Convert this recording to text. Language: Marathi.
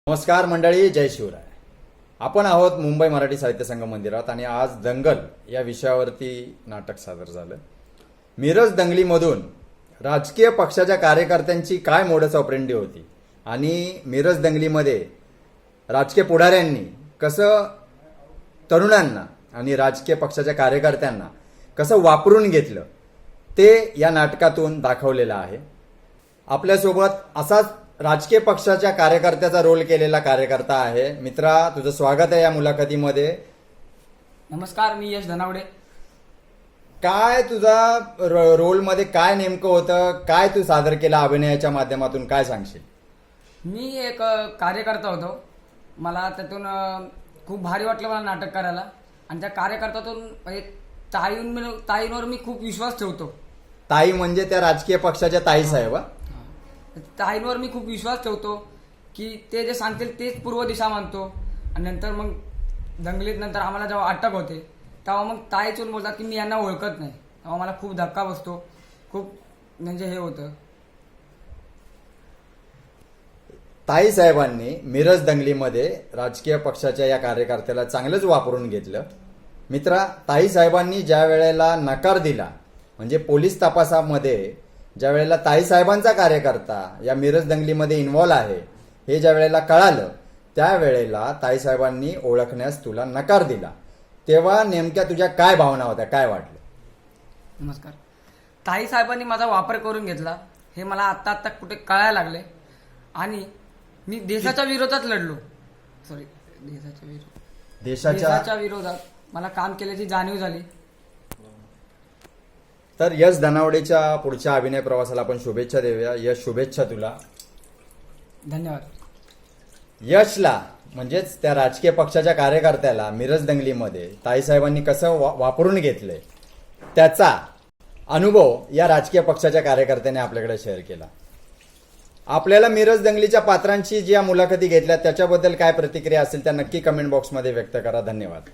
नमस्कार मंडळी, जय शिवराय. आपण आहोत मुंबई मराठी साहित्य संघ मंदिरात आणि आज दंगल या विषयावरती नाटक सादर झालं. मिरज दंगलीमधून राजकीय पक्षाच्या कार्यकर्त्यांची काय मोडस ऑपरेंडी होती आणि मिरज दंगलीमध्ये राजकीय पुढाऱ्यांनी कसं तरुणांना आणि राजकीय पक्षाच्या कार्यकर्त्यांना कसं वापरून घेतलं ते या नाटकातून दाखवलेलं आहे. आपल्यासोबत असाच राजकीय पक्षाच्या कार्यकर्त्याचा रोल केलेला कार्यकर्ता आहे. मित्रा, तुझं स्वागत आहे या मुलाखतीमध्ये. नमस्कार, मी यश धनावडे. काय तुझा रोलमध्ये काय नेमकं होतं, काय तू सादर केला अभिनयाच्या माध्यमातून, काय सांगशील? मी एक कार्यकर्ता होतो. मला त्यातून खूप भारी वाटलं मला नाटक करायला आणि त्या कार्यकर्त्यातून ताईंवर मी खूप विश्वास ठेवतो. ताई म्हणजे त्या राजकीय पक्षाच्या ताई साहेब. ताईंवर मी खूप विश्वास ठेवतो की ते जे सांगतील तेच पूर्व दिशा मानतो. आणि नंतर मग दंगलीत नंतर आम्हाला जेव्हा अटक होते तेव्हा मग ताईच येऊन बोलतात की मी यांना ओळखत नाही. तेव्हा मला खूप धक्का बसतो, खूप म्हणजे हे होतं. ताई साहेबांनी मिरज दंगलीमध्ये राजकीय पक्षाच्या या कार्यकर्त्याला चांगलंच वापरून घेतलं. मित्रा, ताई साहेबांनी ज्या वेळेला नकार दिला, म्हणजे पोलीस तपासामध्ये ज्या वेळेला ताई साहेबांचा कार्यकर्ता या मिरज दंगलीमध्ये इन्व्हॉल्व आहे हे ज्या वेळेला कळालं त्यावेळेला ताई साहेबांनी ओळखण्यास तुला नकार दिला. तेव्हा नेमक्या तुझ्या काय भावना होत्या, काय वाटलं? नमस्कार. ताई साहेबांनी माझा वापर करून घेतला हे मला आत्ता आत्ता कुठे कळायला लागले आणि मी देशाच्या विरोधात लढलो. देशाच्या विरोधात मला काम केल्याची जाणीव झाली. तर यश धनावडेच्या पुढच्या अभिनय प्रवासाला आपण शुभेच्छा देऊया. यश, शुभेच्छा तुला. धन्यवाद. यशला म्हणजेच त्या राजकीय पक्षाच्या कार्यकर्त्याला मिरज दंगलीमध्ये ताईसाहेबांनी कसं वापरून घेतलंय त्याचा अनुभव या राजकीय पक्षाच्या कार्यकर्त्याने आपल्याकडे शेअर केला. आपल्याला मिरज दंगलीच्या पात्रांची ज्या मुलाखती घेतल्या त्याच्याबद्दल काय प्रतिक्रिया असेल त्या नक्की कमेंट बॉक्समध्ये व्यक्त करा. धन्यवाद.